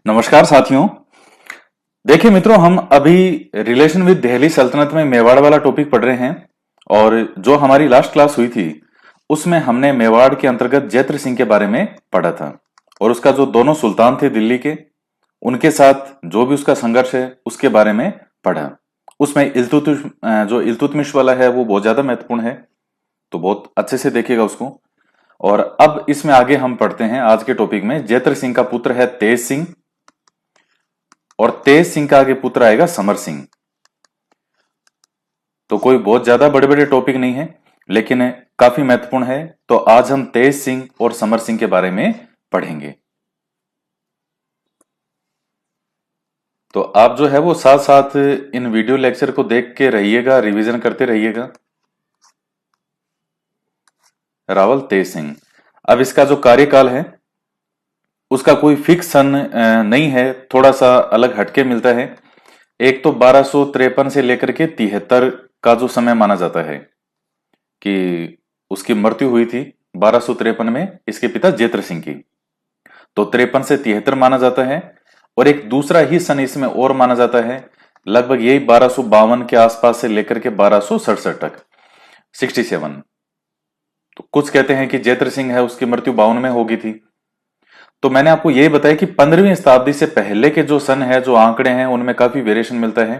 नमस्कार साथियों। देखिए मित्रों, हम अभी रिलेशन विद दिल्ली सल्तनत में मेवाड़ वाला टॉपिक पढ़ रहे हैं। और जो हमारी लास्ट क्लास हुई थी उसमें हमने मेवाड़ के अंतर्गत जैत्र सिंह के बारे में पढ़ा था और उसका जो दोनों सुल्तान थे दिल्ली के, उनके साथ जो भी उसका संघर्ष है उसके बारे में पढ़ा। उसमें जो इल्तुतमिश वाला है वो बहुत ज्यादा महत्वपूर्ण है, तो बहुत अच्छे से देखिएगा उसको। और अब इसमें आगे हम पढ़ते हैं आज के टॉपिक में। जैत्र सिंह का पुत्र है तेज सिंह और तेज सिंह का आगे पुत्र आएगा समर सिंह। तो कोई बहुत ज्यादा बड़े बड़े टॉपिक नहीं है लेकिन काफी महत्वपूर्ण है। तो आज हम तेज सिंह और समर सिंह के बारे में पढ़ेंगे। तो आप जो है वो साथ साथ इन वीडियो लेक्चर को देख के रहिएगा, रिवीजन करते रहिएगा। रावल तेज सिंह, अब इसका जो कार्यकाल है उसका कोई फिक्स सन नहीं है, थोड़ा सा अलग हटके मिलता है। एक तो 1253 से लेकर के 73 का जो समय माना जाता है कि उसकी मृत्यु हुई थी 1253 में इसके पिता जैत्र सिंह की, तो 53 से 73 माना जाता है। और एक दूसरा ही सन इसमें और माना जाता है, लगभग यही 1252 के आसपास से लेकर के 1267 तक, 67। तो कुछ कहते हैं कि जैत्र सिंह है उसकी मृत्यु 52 में होगी थी। तो मैंने आपको यही बताया कि 15वीं शताब्दी से पहले के जो सन है, जो आंकड़े हैं, उनमें काफी वेरिएशन मिलता है।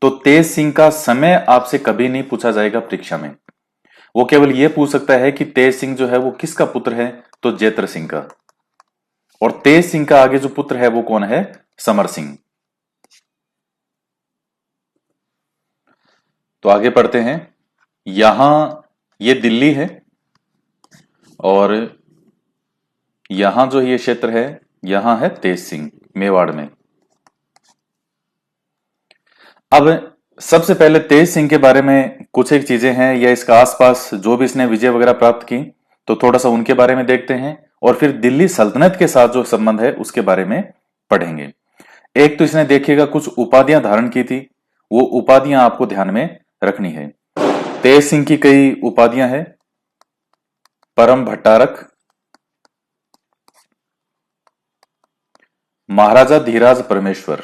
तो तेज सिंह का समय आपसे कभी नहीं पूछा जाएगा परीक्षा में। वो केवल यह पूछ सकता है कि तेज सिंह जो है वो किसका पुत्र है, तो जैत्र सिंह का। और तेज सिंह का आगे जो पुत्र है वो कौन है, समर सिंह। तो आगे पढ़ते हैं। यहां ये दिल्ली है और यहां जो ये क्षेत्र है यहां है तेज सिंह, मेवाड़ में। अब सबसे पहले तेज सिंह के बारे में कुछ एक चीजें हैं, या इसका आसपास जो भी इसने विजय वगैरह प्राप्त की, तो थोड़ा सा उनके बारे में देखते हैं। और फिर दिल्ली सल्तनत के साथ जो संबंध है उसके बारे में पढ़ेंगे। एक तो इसने देखिएगा कुछ उपाधियां धारण की थी, वो उपाधियां आपको ध्यान में रखनी है। तेज सिंह की कई उपाधियां हैं। परम भट्टारक, महाराजा धीराज परमेश्वर।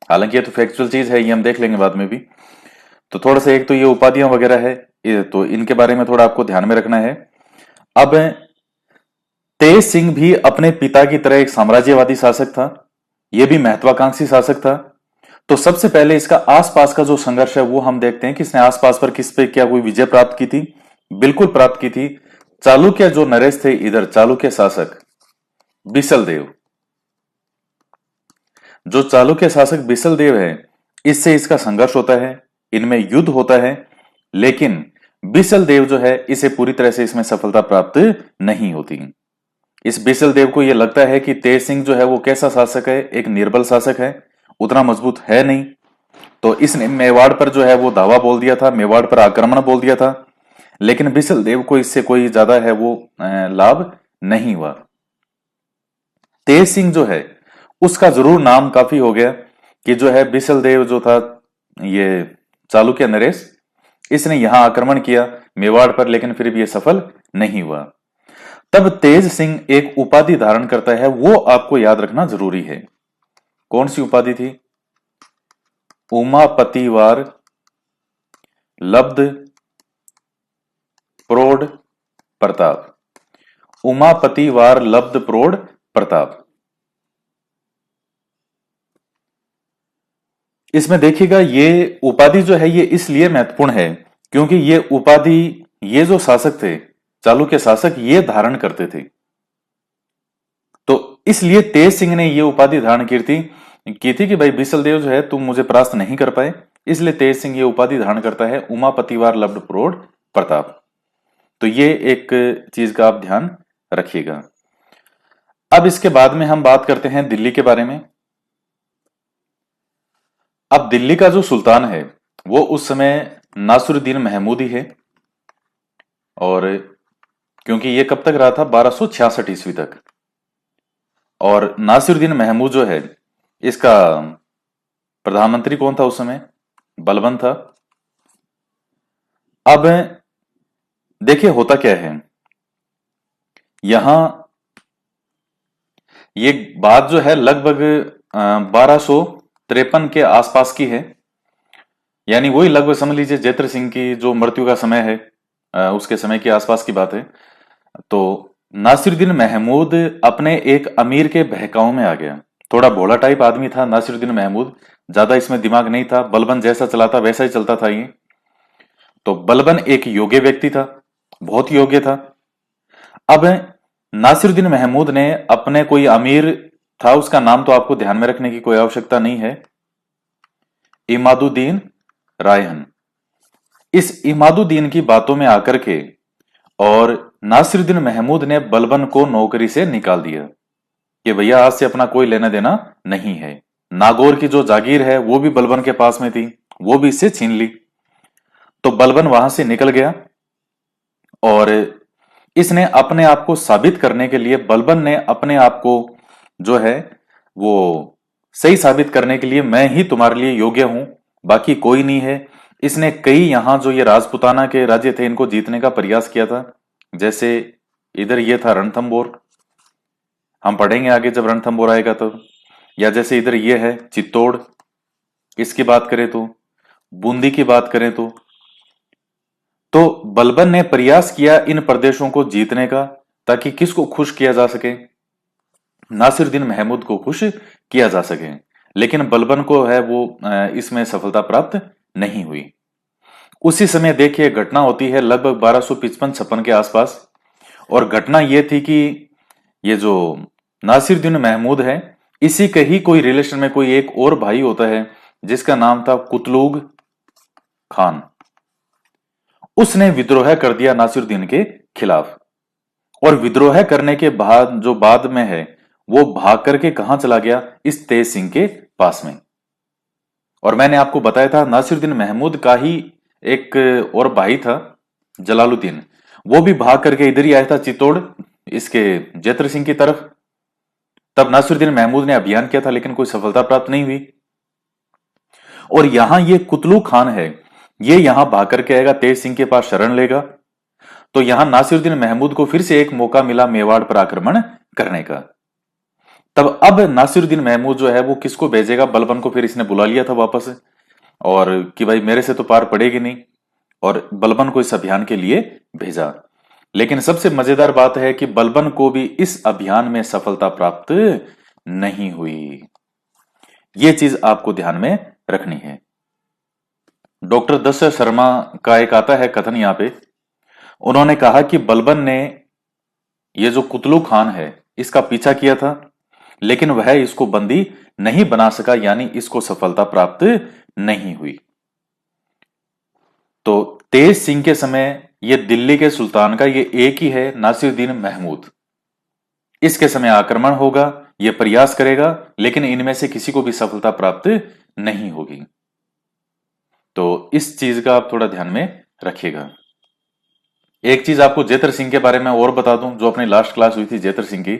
हालांकि ये तो फैक्चुअल चीज है, ये हम देख लेंगे बाद में भी। तो थोड़ा सा एक तो ये उपाधियां वगैरह है, तो इनके बारे में थोड़ा आपको ध्यान में रखना है। अब तेज सिंह भी अपने पिता की तरह एक साम्राज्यवादी शासक था, यह भी महत्वाकांक्षी शासक था। तो सबसे पहले इसका आसपास का जो संघर्ष है वो हम देखते हैं कि इसने आसपास पर किस पे क्या कोई विजय प्राप्त की थी। बिल्कुल प्राप्त की थी। चालुक्य जो नरेश थे, इधर चालुक्य शासक बिसल देव, जो चालुक्य शासक बिसल देव है, इससे इसका संघर्ष होता है, इनमें युद्ध होता है। लेकिन बिसल देव जो है इसे पूरी तरह से इसमें सफलता प्राप्त नहीं होती। इस बिसल देव को यह लगता है कि तेज सिंह जो है वो कैसा शासक है, एक निर्बल शासक है, उतना मजबूत है नहीं। तो इसने मेवाड़ पर जो है वो दावा बोल दिया था, मेवाड़ पर आक्रमण बोल दिया था। लेकिन बिसल देव को इससे कोई ज्यादा है वो लाभ नहीं हुआ। तेज सिंह जो है उसका जरूर नाम काफी हो गया कि जो है बिसल देव जो था, ये चालुक्य नरेश, इसने यहां आक्रमण किया मेवाड़ पर, लेकिन फिर भी ये सफल नहीं हुआ। तब तेज सिंह एक उपाधि धारण करता है, वो आपको याद रखना जरूरी है। कौन सी उपाधि थी? उमापतिवार लब्ध प्रोढ़ प्रताप। उमापतिवार लब्ध प्रोढ़ प्रताप। इसमें देखिएगा ये उपाधि जो है ये इसलिए महत्वपूर्ण है क्योंकि ये उपाधि, ये जो शासक थे चालुक्य शासक, ये धारण करते थे। तो इसलिए तेज सिंह ने ये उपाधि धारण की थी कि भाई बिसल देव जो है तुम मुझे परास्त नहीं कर पाए, इसलिए तेज सिंह ये उपाधि धारण करता है, उमापतिवार लब्ध प्रोढ़ प्रताप। तो ये एक चीज का आप ध्यान रखिएगा। अब इसके बाद में हम बात करते हैं दिल्ली के बारे में। अब दिल्ली का जो सुल्तान है वो उस समय नासिरुद्दीन महमूद ही है। और क्योंकि ये कब तक रहा था, 1266 ईस्वी तक। और नासिरुद्दीन महमूद जो है इसका प्रधानमंत्री कौन था उस समय? बलबन था। अब देखिए होता क्या है, यहां ये बात जो है लगभग 1253 के आसपास की है, यानी वही लगभग समझ लीजिए जैत्र सिंह की जो मृत्यु का समय है, उसके समय के आसपास की बात है। तो नासिरुद्दीन महमूद अपने एक अमीर के बहकावे में आ गया। थोड़ा भोला टाइप आदमी था नासिरुद्दीन महमूद, ज्यादा इसमें दिमाग नहीं था, बलबन जैसा चलाता वैसा ही चलता था ये। तो बलबन एक योग्य व्यक्ति था, बहुत योग्य था। अब नासिरुद्दीन महमूद ने अपने कोई अमीर था, उसका नाम तो आपको ध्यान में रखने की कोई आवश्यकता नहीं है, इमादुद्दीन रायहन। इस इमादुद्दीन की बातों में आकर के और नासिरुद्दीन महमूद ने बलबन को नौकरी से निकाल दिया कि भैया आज से अपना कोई लेना देना नहीं है। नागौर की जो जागीर है वो भी बलबन के पास में थी, वो भी इससे छीन ली। तो बलबन वहां से निकल गया और इसने अपने आप को साबित करने के लिए, बलबन ने अपने आप को जो है वो सही साबित करने के लिए, मैं ही तुम्हारे लिए योग्य हूं, बाकी कोई नहीं है। इसने कई यहां जो ये राजपुताना के राज्य थे इनको जीतने का प्रयास किया था। जैसे इधर ये था रणथंबोर, हम पढ़ेंगे आगे जब रणथंबोर आएगा तो। या जैसे इधर ये है चित्तौड़, इसकी बात करें तो, बूंदी की बात करें तो बलबन ने प्रयास किया इन प्रदेशों को जीतने का, ताकि किसको खुश किया जा सके, नासिरुद्दीन महमूद को खुश किया जा सके। लेकिन बलबन को है वो इसमें सफलता प्राप्त नहीं हुई। उसी समय देखिए घटना होती है लगभग 1255-56 के आसपास, और घटना ये थी कि ये जो नासिरुद्दीन महमूद है, इसी के ही कोई रिलेशन में कोई एक और भाई होता है जिसका नाम था कुतलूग खान। उसने विद्रोह कर दिया नासिरुद्दीन के खिलाफ, और विद्रोह करने के बाद जो बाद में है वो भाग करके कहां चला गया, इस तेज सिंह के पास में। और मैंने आपको बताया था नासिरुद्दीन महमूद का ही एक और भाई था जलालुद्दीन, वो भी भाग करके इधर ही आया था चित्तौड़, इसके जैत्र सिंह की तरफ। तब नासिरुद्दीन महमूद ने अभियान किया था लेकिन कोई सफलता प्राप्त नहीं हुई। और यहां ये कुतलू खान है, ये यहां भाग करके आएगा, तेज सिंह के पास शरण लेगा। तो यहां नासिरुद्दीन महमूद को फिर से एक मौका मिला मेवाड़ पर आक्रमण करने का। तब अब नासिरुद्दीन महमूद जो है वो किसको भेजेगा, बलबन को फिर इसने बुला लिया था वापस, और कि भाई मेरे से तो पार पड़ेगी नहीं, और बलबन को इस अभियान के लिए भेजा। लेकिन सबसे मजेदार बात है कि बलबन को भी इस अभियान में सफलता प्राप्त नहीं हुई। यह चीज आपको ध्यान में रखनी है। डॉक्टर दशरथ शर्मा का एक आता है कथन यहां पे, उन्होंने कहा कि बलबन ने ये जो कुतलू खान है इसका पीछा किया था, लेकिन वह इसको बंदी नहीं बना सका, यानी इसको सफलता प्राप्त नहीं हुई। तो तेज सिंह के समय ये दिल्ली के सुल्तान का ये एक ही है नासिरुद्दीन महमूद, इसके समय आक्रमण होगा, ये प्रयास करेगा, लेकिन इनमें से किसी को भी सफलता प्राप्त नहीं होगी। तो इस चीज का आप थोड़ा ध्यान में रखिएगा। एक चीज आपको जैत्र सिंह के बारे में और बता दूं, जो अपनी लास्ट क्लास हुई थी जैत्र सिंह की।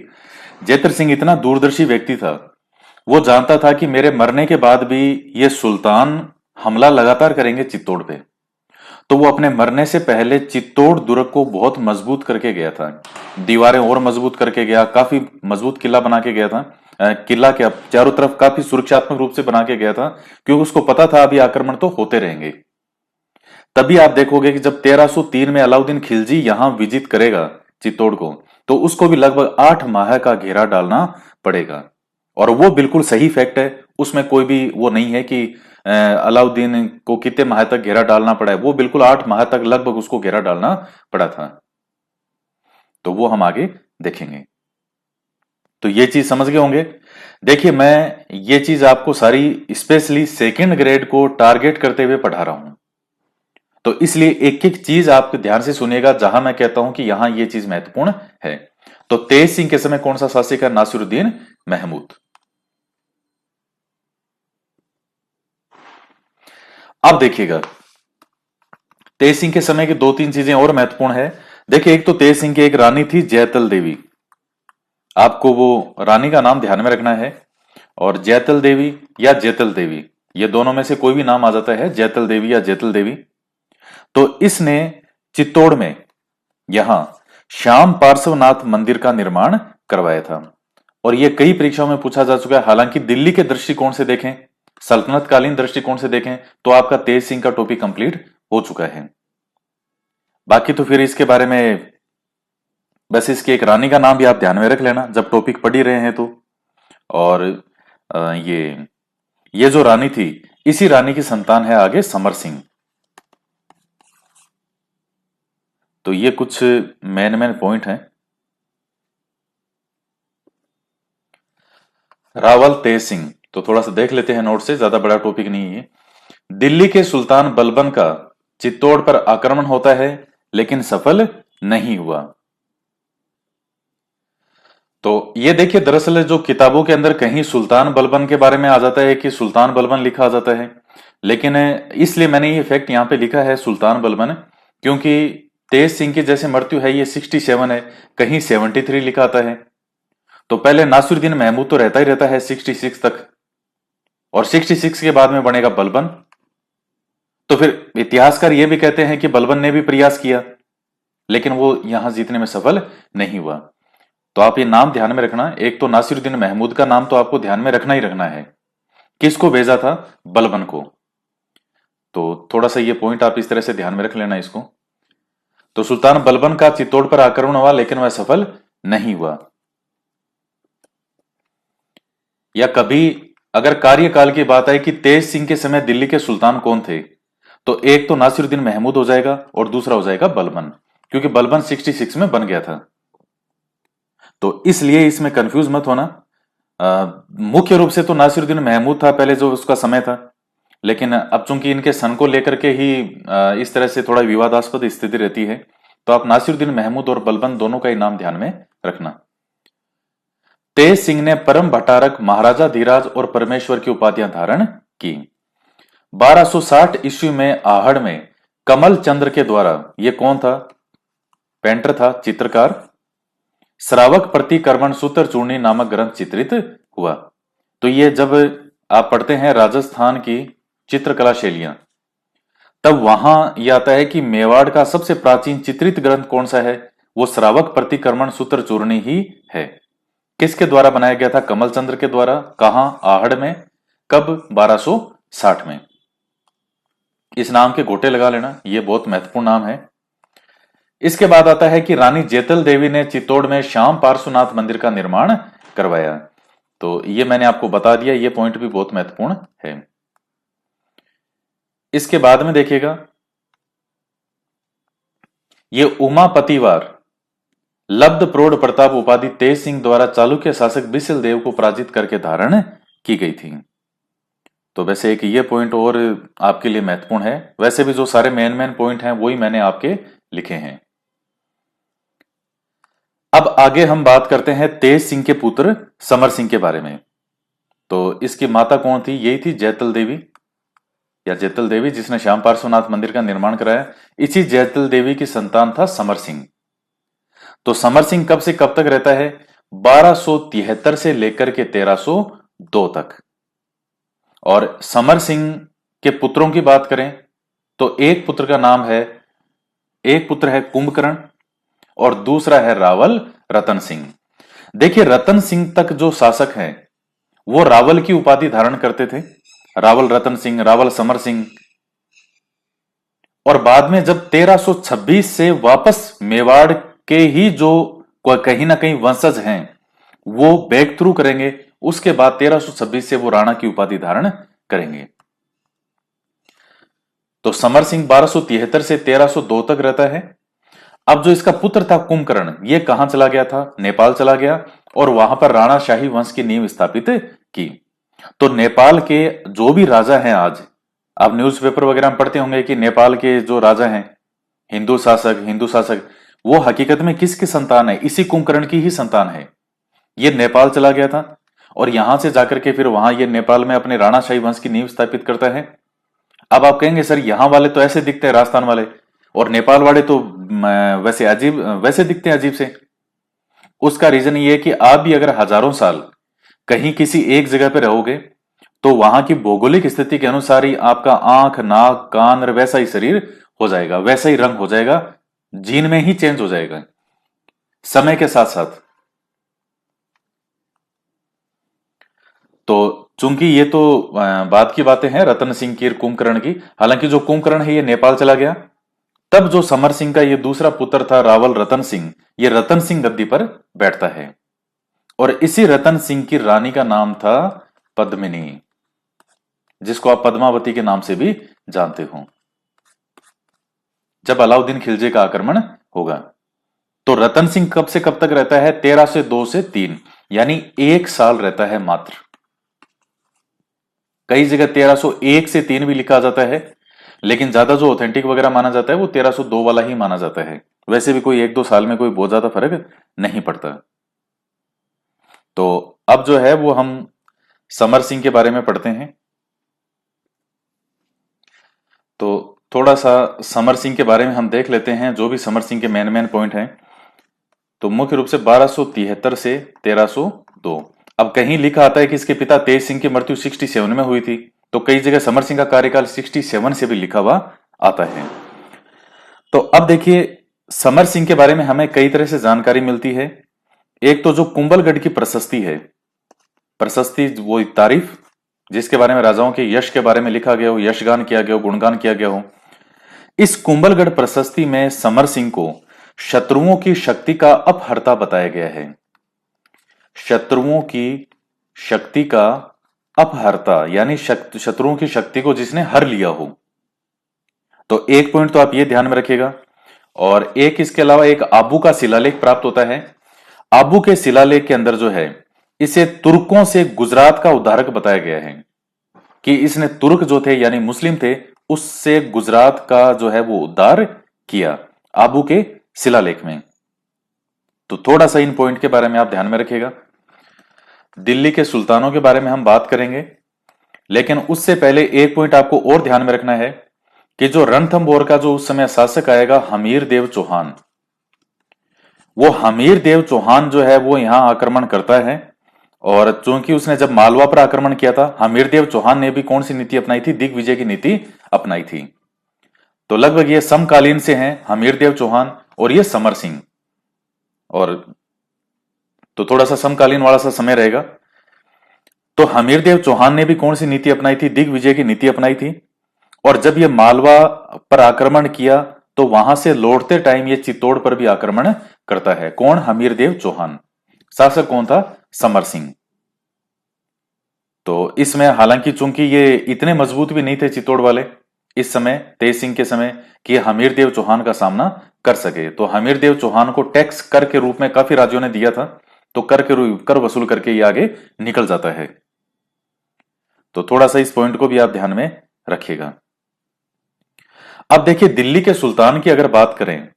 जैत्र सिंह इतना दूरदर्शी व्यक्ति था, वो जानता था कि मेरे मरने के बाद भी ये सुल्तान हमला लगातार करेंगे चित्तौड़ पे। तो वो अपने मरने से पहले चित्तौड़ दुर्ग को बहुत मजबूत करके गया था, दीवारें और मजबूत करके गया, काफी मजबूत किला बना के गया था। किला के चारों तरफ काफी सुरक्षात्मक रूप से बना के गया था, क्योंकि उसको पता था अभी आक्रमण तो होते रहेंगे। तभी आप देखोगे कि जब 1303 में अलाउद्दीन खिलजी यहां विजिट करेगा चित्तौड़ को, तो उसको भी लगभग 8 माह का घेरा डालना पड़ेगा। और वो बिल्कुल सही फैक्ट है, उसमें कोई भी वो नहीं है कि अलाउद्दीन को कितने माह तक घेरा डालना पड़ा है, वो बिल्कुल 8 माह तक लगभग उसको घेरा डालना पड़ा था। तो वो हम आगे देखेंगे। तो ये चीज समझ गए होंगे। देखिए मैं ये चीज आपको सारी स्पेशली सेकंड ग्रेड को टारगेट करते हुए पढ़ा रहा हूं, तो इसलिए एक एक चीज आप ध्यान से सुनिएगा जहां मैं कहता हूं कि यहां ये चीज महत्वपूर्ण है। तो तेज सिंह के समय कौन सा शासक है, नासिरुद्दीन महमूद। अब देखिएगा तेज सिंह के समय की 2-3 चीजें और महत्वपूर्ण है। देखिए एक तो तेज सिंह की एक रानी थी जैतल देवी, आपको वो रानी का नाम ध्यान में रखना है। और जैतल देवी या जेतल देवी, ये दोनों में से कोई भी नाम आ जाता है, जैतल देवी या जेतल देवी। तो इसने चित्तौड़ में यहां श्याम पार्श्वनाथ मंदिर का निर्माण करवाया था। और ये कई परीक्षाओं में पूछा जा चुका है। हालांकि दिल्ली के दृष्टिकोण से देखें, सल्तनत कालीन दृष्टिकोण से देखें, तो आपका तेज सिंह का टॉपिक कंप्लीट हो चुका है। बाकी तो फिर इसके बारे में बस इसकी एक रानी का नाम भी आप ध्यान में रख लेना जब टॉपिक पढ़ ही रहे हैं तो। और ये जो रानी थी, इसी रानी की संतान है आगे समर सिंह। तो ये कुछ मेन पॉइंट हैं। रावल तेज सिंह तो थोड़ा सा देख लेते हैं नोट से, ज्यादा बड़ा टॉपिक नहीं है। दिल्ली के सुल्तान बलबन का चित्तौड़ पर आक्रमण होता है लेकिन सफल नहीं हुआ। तो ये देखिए, दरअसल जो किताबों के अंदर कहीं सुल्तान बलबन के बारे में आ जाता है कि सुल्तान बलबन लिखा आ जाता है, लेकिन इसलिए मैंने ये फैक्ट यहां पे लिखा है सुल्तान बलबन, क्योंकि तेज सिंह की जैसे मृत्यु है ये 67 है, कहीं 73 लिखा आता है। तो पहले नासिरुद्दीन महमूद तो रहता ही रहता है 66 तक, और 66 के बाद में बनेगा बलबन। तो फिर इतिहासकार ये भी कहते हैं कि बलबन ने भी प्रयास किया लेकिन वो यहां जीतने में सफल नहीं हुआ। तो आप ये नाम ध्यान में रखना, एक तो नासिरुद्दीन महमूद का नाम तो आपको ध्यान में रखना ही रखना है। किसको भेजा था? बलबन को। तो थोड़ा सा ये पॉइंट आप इस तरह से ध्यान में रख लेना इसको। तो सुल्तान बलबन का चित्तौड़ पर आक्रमण हुआ लेकिन वह सफल नहीं हुआ। या कभी अगर कार्यकाल की बात आए कि तेज सिंह के समय दिल्ली के सुल्तान कौन थे, तो एक तो नासिरुद्दीन महमूद हो जाएगा और दूसरा हो जाएगा बलबन, क्योंकि बलबन 66 में बन गया था। तो इसलिए इसमें कंफ्यूज मत होना। मुख्य रूप से तो नासिरुद्दीन महमूद था पहले जो उसका समय था, लेकिन अब चूंकि इनके सन को लेकर के ही इस तरह से थोड़ा विवादास्पद स्थिति रहती है, तो आप नासिरुद्दीन महमूद और बलबन दोनों का ही नाम ध्यान में रखना। तेज सिंह ने परम भट्टारक, महाराजा धीराज और परमेश्वर की उपाधियां धारण की। 1260 ईस्वी में आहड़ में कमल चंद्र के द्वारा, ये कौन था? पेंटर था, चित्रकार। श्रावक प्रतिक्रमण सूत्र चूर्णी नामक ग्रंथ चित्रित हुआ। तो ये जब आप पढ़ते हैं राजस्थान की चित्रकला शैलियां, तब वहां यह आता है कि मेवाड़ का सबसे प्राचीन चित्रित ग्रंथ कौन सा है? वो श्रावक प्रतिक्रमण सूत्र चूर्णी ही है। किसके द्वारा बनाया गया था? कमल चंद्र के द्वारा। कहां? आहड़ में। कब? 1260 में। इस नाम के गोटे लगा लेना, यह बहुत महत्वपूर्ण नाम है। इसके बाद आता है कि रानी जेतल देवी ने चित्तौड़ में श्याम पार्श्वनाथ मंदिर का निर्माण करवाया। तो ये मैंने आपको बता दिया, ये पॉइंट भी बहुत महत्वपूर्ण है। इसके बाद में देखिएगा, ये उमापतिवार लब्ध प्रौढ़ प्रताप उपाधि तेज सिंह द्वारा चालुक्य शासक बिसल देव को पराजित करके धारण की गई थी। तो वैसे एक ये पॉइंट और आपके लिए महत्वपूर्ण है। वैसे भी जो सारे मेन पॉइंट हैं वही मैंने आपके लिखे हैं। अब आगे हम बात करते हैं तेज सिंह के पुत्र समर सिंह के बारे में। तो इसकी माता कौन थी? यही थी जैतल देवी, या जैतल देवी, जिसने श्याम पार्श्वनाथ मंदिर का निर्माण कराया। इसी जैतल देवी की संतान था समर सिंह। तो समर सिंह कब से कब तक रहता है? 1273 से लेकर के 1302 तक। और समर सिंह के पुत्रों की बात करें तो एक पुत्र का नाम है, एक पुत्र है कुंभकर्ण और दूसरा है रावल रतन सिंह। देखिए, रतन सिंह तक जो शासक हैं वो रावल की उपाधि धारण करते थे, रावल रतन सिंह, रावल समर सिंह। और बाद में जब 1326 से वापस मेवाड़ के ही जो कहीं ना कहीं वंशज हैं वो बैक थ्रू करेंगे, उसके बाद 1326 से वो राणा की उपाधि धारण करेंगे। तो समर सिंह 1273 से 1302 तक रहता है। अब जो इसका पुत्र था कुंभकर्ण, ये कहां चला गया था? नेपाल चला गया और वहां पर राणा शाही वंश की नींव स्थापित की। तो नेपाल के जो भी राजा हैं, आज आप न्यूज़पेपर वगैरह में पढ़ते होंगे कि नेपाल के जो राजा हैं, हिंदू शासक, वो हकीकत में किसकी संतान है? इसी कुंभकर्ण की ही संतान है। ये नेपाल चला गया था और यहां से जाकर के फिर वहां ये नेपाल में अपने राणाशाही वंश की नींव स्थापित करता है। अब आप कहेंगे सर यहां वाले तो ऐसे दिखते हैं राजस्थान वाले, और नेपाल वाले तो वैसे दिखते हैं अजीब से। उसका रीजन ये है कि आप भी अगर हजारों साल कहीं किसी एक जगह पे रहोगे तो वहां की भौगोलिक स्थिति के अनुसार ही आपका आंख, नाक, कान और वैसा ही शरीर हो जाएगा, वैसा ही रंग हो जाएगा, जीन में ही चेंज हो जाएगा समय के साथ साथ। तो चूंकि ये तो बाद की बातें हैं रतन सिंह की कुंभकर्ण की, हालांकि जो कुंभकर्ण है ये नेपाल चला गया। तब जो समर सिंह का ये दूसरा पुत्र था रावल रतन सिंह, ये रतन सिंह गद्दी पर बैठता है। और इसी रतन सिंह की रानी का नाम था पद्मिनी, जिसको आप पद्मावती के नाम से भी जानते हो। जब अलाउद्दीन खिलजी का आक्रमण होगा तो रतन सिंह कब से कब तक रहता है? 1302 से 3, यानी 1 साल रहता है मात्र। कई जगह 1301 से 3 भी लिखा जाता है, लेकिन ज्यादा जो ऑथेंटिक वगैरह माना जाता है वो 1302 वाला ही माना जाता है। वैसे भी कोई 1-2 साल में कोई बहुत ज्यादा फर्क नहीं पड़ता। तो अब जो है वो हम समर सिंह के बारे में पढ़ते हैं। तो थोड़ा सा समर सिंह के बारे में हम देख लेते हैं, जो भी समर सिंह के मेन मेन पॉइंट हैं। तो मुख्य रूप से 1273 से 1302। अब कहीं लिखा आता है कि इसके पिता तेज सिंह की मृत्यु 67 में हुई थी, तो कई जगह समर सिंह का कार्यकाल 67 से भी लिखा हुआ आता है। तो अब देखिए समर सिंह के बारे में हमें कई तरह से जानकारी मिलती है। एक तो जो कुंभलगढ़ की प्रशस्ति है, प्रशस्ति वो तारीफ जिसके बारे में राजाओं के यश के बारे में लिखा गया हो, यशगान किया गया हो, गुणगान किया गया हो। इस कुंभलगढ़ प्रशस्ति में समर सिंह को शत्रुओं की शक्ति का अपहर्ता बताया गया है। शत्रुओं की शक्ति का अपहर्ता, यानी शत्रुओं की शक्ति को जिसने हर लिया हो। तो एक पॉइंट तो आप ये ध्यान में रखिएगा। और एक इसके अलावा एक आबू का शिलालेख प्राप्त होता है। आबू के शिलालेख के अंदर जो है इसे तुर्कों से गुजरात का उद्धारक बताया गया है, कि इसने तुर्क जो थे यानी मुस्लिम थे उससे गुजरात का जो है वो उद्धार किया आबू के शिलालेख में। तो थोड़ा सा इन पॉइंट के बारे में आप ध्यान में रखिएगा। दिल्ली के सुल्तानों के बारे में हम बात करेंगे, लेकिन उससे पहले एक पॉइंट आपको और ध्यान में रखना है कि जो रणथंभौर का जो उस समय शासक आएगा हमीर देव चौहान, वो हमीर देव चौहान जो है वो यहां आक्रमण करता है। और चूंकि उसने जब मालवा पर आक्रमण किया था, हमीर देव चौहान ने भी कौन सी नीति अपनाई थी? दिग्विजय की नीति अपनाई थी। तो लगभग ये समकालीन से हैं हमीर देव चौहान और ये समर सिंह, और तो थोड़ा सा समकालीन वाला सा समय रहेगा। तो हमीर देव चौहान ने भी कौन सी नीति अपनाई थी? दिग्विजय की नीति अपनाई थी। और जब ये मालवा पर आक्रमण किया तो वहां से लौटते टाइम ये चित्तौड़ पर भी आक्रमण करता है। कौन? हमीर देव चौहान। शासक कौन था? समर सिंह। तो इसमें हालांकि चूंकि ये इतने मजबूत भी नहीं थे चित्तौड़ वाले इस समय, तेज सिंह के समय, कि हमीर देव चौहान का सामना कर सके। तो हमीर देव चौहान को टैक्स कर के रूप में काफी राज्यों ने दिया था, तो कर वसूल करके ये आगे निकल जाता है। तो थोड़ा सा इस पॉइंट को भी आप ध्यान में रखिएगा। अब देखिए दिल्ली के सुल्तान की अगर बात करें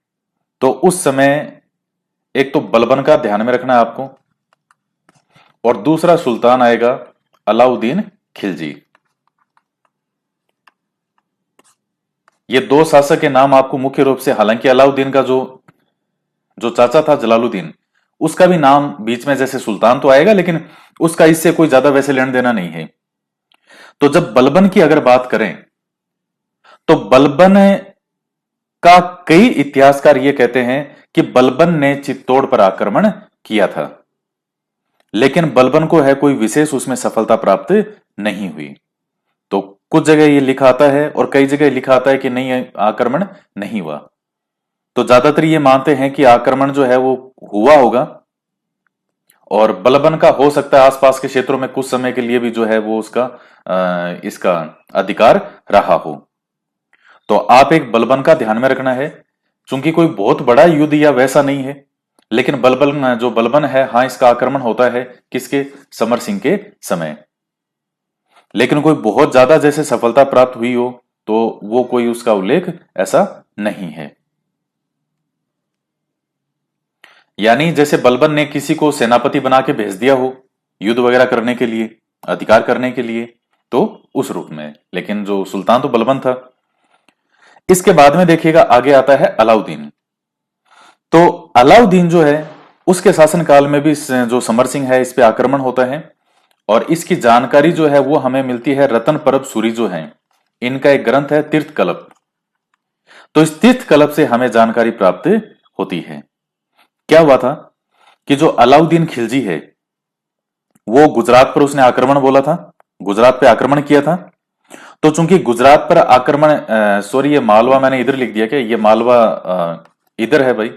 तो उस समय एक तो बलबन का ध्यान में रखना है आपको, और दूसरा सुल्तान आएगा अलाउद्दीन खिलजी। ये दो शासक के नाम आपको मुख्य रूप से, हालांकि अलाउद्दीन का जो जो चाचा था जलालुद्दीन, उसका भी नाम बीच में जैसे सुल्तान तो आएगा, लेकिन उसका इससे कोई ज्यादा वैसे लेना देना नहीं है। तो जब बलबन की अगर बात करें तो बलबन का कई इतिहासकार ये कहते हैं कि बलबन ने चित्तौड़ पर आक्रमण किया था, लेकिन बलबन को है कोई विशेष उसमें सफलता प्राप्त नहीं हुई। तो कुछ जगह ये लिखा आता है और कई जगह लिखा आता है कि नहीं, आक्रमण नहीं हुआ। तो ज्यादातर ये मानते हैं कि आक्रमण जो है वो हुआ होगा, और बलबन का हो सकता है आसपास के क्षेत्रों में कुछ समय के लिए भी जो है वो उसका इसका अधिकार रहा हो। तो आप एक बलबन का ध्यान में रखना है, चूंकि कोई बहुत बड़ा युद्ध या वैसा नहीं है, लेकिन बलबन जो बलबन है, हाँ इसका आक्रमण होता है किसके? समर सिंह के समय। लेकिन कोई बहुत ज्यादा जैसे सफलता प्राप्त हुई हो तो वो कोई उसका उल्लेख ऐसा नहीं है। यानी जैसे बलबन ने किसी को सेनापति बना के भेज दिया हो युद्ध वगैरह करने के लिए, अधिकार करने के लिए, तो उस रूप में। लेकिन जो सुल्तान तो बलबन था। इसके बाद में देखिएगा आगे आता है अलाउद्दीन। तो अलाउद्दीन जो है उसके शासनकाल में भी जो समर सिंह है इस पे आक्रमण होता है, और इसकी जानकारी जो है वो हमें मिलती है रतन परब सूरी जो है, इनका एक ग्रंथ है तीर्थ कल्प। तो इस तीर्थ कल्प से हमें जानकारी प्राप्त होती है। क्या हुआ था कि जो अलाउद्दीन खिलजी है वो गुजरात पर उसने आक्रमण बोला था, गुजरात पे आक्रमण किया था। तो चूंकि गुजरात पर आक्रमण, सॉरी ये मालवा मैंने इधर लिख दिया, क्या ये मालवा इधर है भाई,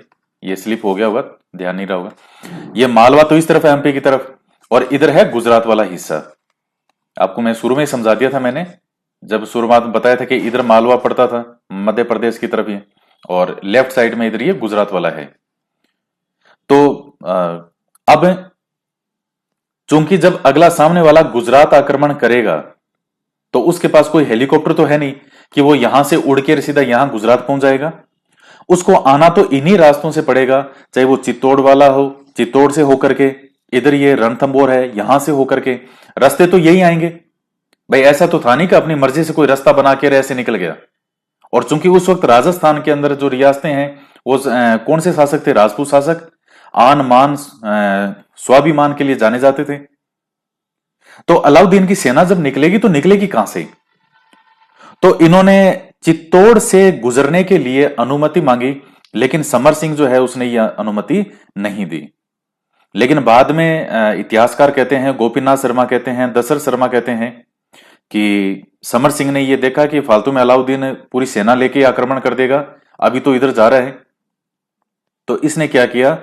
ये स्लिप हो गया होगा, ध्यान नहीं रहा होगा। ये मालवा तो इस तरफ है एमपी की तरफ, और इधर है गुजरात वाला हिस्सा। आपको मैं शुरू में ही समझा दिया था मैंने, जब शुरुआत में बताया था कि इधर मालवा पड़ता था मध्य प्रदेश की तरफ ही, और लेफ्ट साइड में इधर ये गुजरात वाला है। तो अब चूंकि जब अगला सामने वाला गुजरात आक्रमण करेगा तो उसके पास कोई हेलीकॉप्टर तो है नहीं कि वो यहां से उड़ के सीधा यहां गुजरात पहुंच जाएगा। उसको आना तो इन्हीं रास्तों से पड़ेगा, चाहे वो चित्तौड़ वाला हो, चित्तौड़ से होकर के इधर ये रणथंबोर है यहां से होकर के, रास्ते तो यही आएंगे भाई। ऐसा तो था नहीं कि अपनी मर्जी से कोई रास्ता बना के ऐसे निकल गया। और चूंकि उस वक्त राजस्थान के अंदर जो रियासतें हैं वो कौन से शासक थे, राजपूत शासक, आन मान स्वाभिमान के लिए जाने जाते थे। तो अलाउद्दीन की सेना जब निकलेगी तो निकलेगी कहां से? तो इन्होंने चित्तौड़ से गुजरने के लिए अनुमति मांगी, लेकिन समर सिंह जो है उसने यह अनुमति नहीं दी। लेकिन बाद में इतिहासकार कहते हैं, गोपीनाथ शर्मा कहते हैं, दशरथ शर्मा कहते हैं कि समर सिंह ने यह देखा कि फालतू में अलाउद्दीन पूरी सेना लेके आक्रमण कर देगा, अभी तो इधर जा रहा है। तो इसने क्या किया,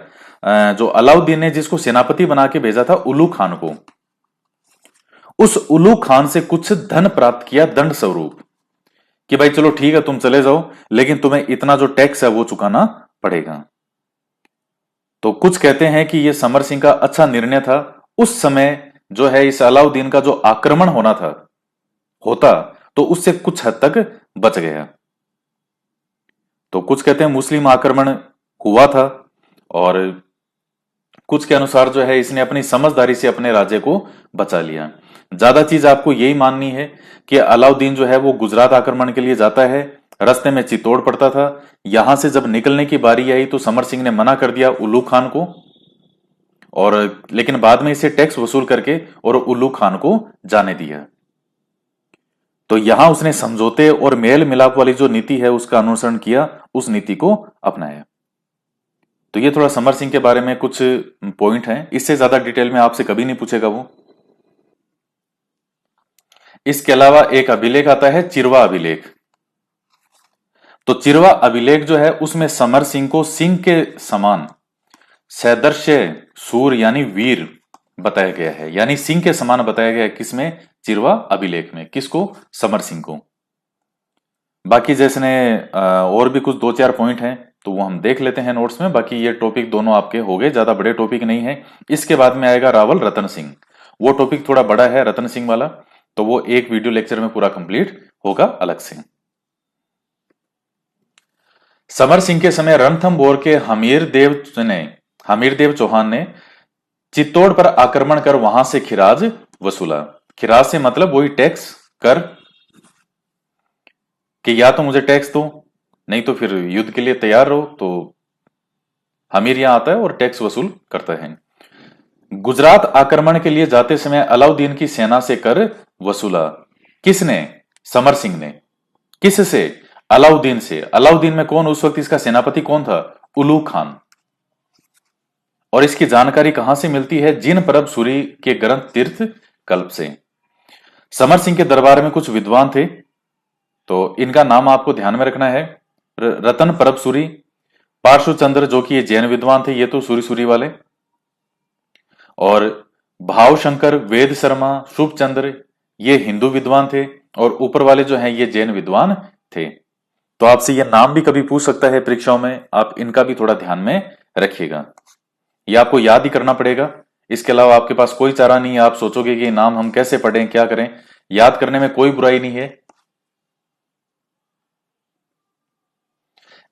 जो अलाउद्दीन ने जिसको सेनापति बना के भेजा था उल्लू खान को, उस उल्लू खान से कुछ धन प्राप्त किया दंड स्वरूप, कि भाई चलो ठीक है तुम चले जाओ, लेकिन तुम्हें इतना जो टैक्स है वो चुकाना पड़ेगा। तो कुछ कहते हैं कि यह समर सिंह का अच्छा निर्णय था। उस समय जो है इस अलाउद्दीन का जो आक्रमण होता तो उससे कुछ हद तक बच गया। तो कुछ कहते हैं मुस्लिम आक्रमण हुआ था, और कुछ के अनुसार जो है इसने अपनी समझदारी से अपने राज्य को बचा लिया। ज्यादा चीज आपको यही माननी है कि अलाउद्दीन जो है वो गुजरात आक्रमण के लिए जाता है, रास्ते में चित्तौड़ पड़ता था, यहां से जब निकलने की बारी आई तो समर सिंह ने मना कर दिया उल्लू खान को, और लेकिन बाद में इसे टैक्स वसूल करके और उल्लू खान को जाने दिया। तो यहां उसने समझौते और मेल मिलाप वाली जो नीति है उसका अनुसरण किया, उस नीति को अपनाया। तो ये थोड़ा समर सिंह के बारे में कुछ पॉइंट हैं, इससे ज्यादा डिटेल में आपसे कभी नहीं पूछेगा वो। इसके अलावा एक अभिलेख आता है चिरवा अभिलेख। तो चिरवा अभिलेख जो है उसमें समर सिंह को सिंह के समान सदृश्य सूर यानी वीर बताया गया है, यानी सिंह के समान बताया गया है। किसमें? चिरवा अभिलेख में। किसको? समर सिंह को। बाकी जैसे और भी कुछ 2-4 पॉइंट हैं तो वो हम देख लेते हैं नोट्स में। बाकी ये टॉपिक दोनों आपके हो गए, ज्यादा बड़े टॉपिक नहीं है। इसके बाद में आएगा रावल रतन सिंह, वो टॉपिक थोड़ा बड़ा है रतन सिंह वाला, तो वो एक वीडियो लेक्चर में पूरा कंप्लीट होगा अलग से। समर सिंह के समय रणथंबोर के हमीर देव चौहान ने चित्तौड़ पर आक्रमण कर वहां से खिराज वसूला। खिराज से मतलब वही टैक्स, कर, कि या तो मुझे टैक्स दो नहीं तो फिर युद्ध के लिए तैयार रहो। तो हमीर यहां आता है और टैक्स वसूल करता है। गुजरात आक्रमण के लिए जाते समय अलाउद्दीन की सेना से कर वसूला। किसने? समर सिंह ने। किससे? अलाउद्दीन से। अलाउद्दीन में कौन उस वक्त इसका सेनापति कौन था? उल्लू खान। और इसकी जानकारी कहां से मिलती है? जिन परब सूरी के ग्रंथ तीर्थ कल्प से। समर सिंह के दरबार में कुछ विद्वान थे, तो इनका नाम आपको ध्यान में रखना है। रतन परब सूरी, पार्श्वचंद्र जो कि ये जैन विद्वान थे, ये तो सूरी सूरी वाले, और भाव शंकर, वेद शर्मा, शुभ चंद्र ये हिंदू विद्वान थे, और ऊपर वाले जो हैं ये जैन विद्वान थे। तो आपसे ये नाम भी कभी पूछ सकता है परीक्षाओं में, आप इनका भी थोड़ा ध्यान में रखिएगा। ये आपको याद ही करना पड़ेगा, इसके अलावा आपके पास कोई चारा नहीं है। आप सोचोगे कि नाम हम कैसे पढ़ें, क्या करें, याद करने में कोई बुराई नहीं है।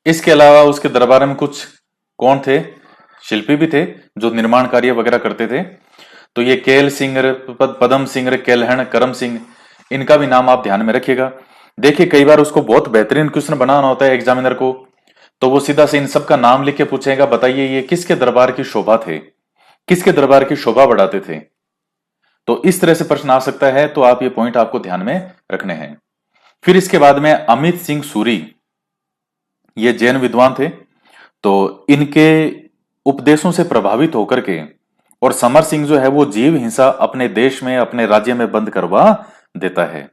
इसके अलावा उसके दरबार में कुछ कौन थे? शिल्पी भी थे जो निर्माण कार्य वगैरह करते थे। तो ये केल सिंह, पदम सिंह, केलहण, करम सिंह, इनका भी नाम आप ध्यान में रखिएगा। देखिए कई बार उसको बहुत बेहतरीन क्वेश्चन बनाना होता है एग्जामिनर को, तो वो सीधा से इन सब का नाम लिख के पूछेगा, बताइए ये किसके दरबार की शोभा थे, किसके दरबार की शोभा बढ़ाते थे। तो इस तरह से प्रश्न आ सकता है, तो आप ये पॉइंट आपको ध्यान में रखने हैं। फिर इसके बाद में अमित सिंह सूरी, ये जैन विद्वान थे। तो इनके उपदेशों से प्रभावित होकर के और समर सिंह जो है वो जीव हिंसा अपने देश में, अपने राज्य में बंद करवा देता है।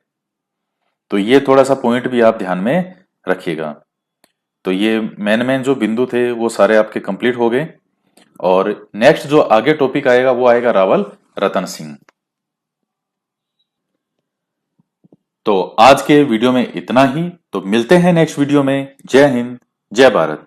तो ये थोड़ा सा पॉइंट भी आप ध्यान में रखिएगा। तो ये मेन मेन जो बिंदु थे वो सारे आपके कंप्लीट हो गए। और नेक्स्ट जो आगे टॉपिक आएगा वो आएगा रावल रतन सिंह। तो आज के वीडियो में इतना ही। तो मिलते हैं नेक्स्ट वीडियो में। जय हिंद, जय भारत।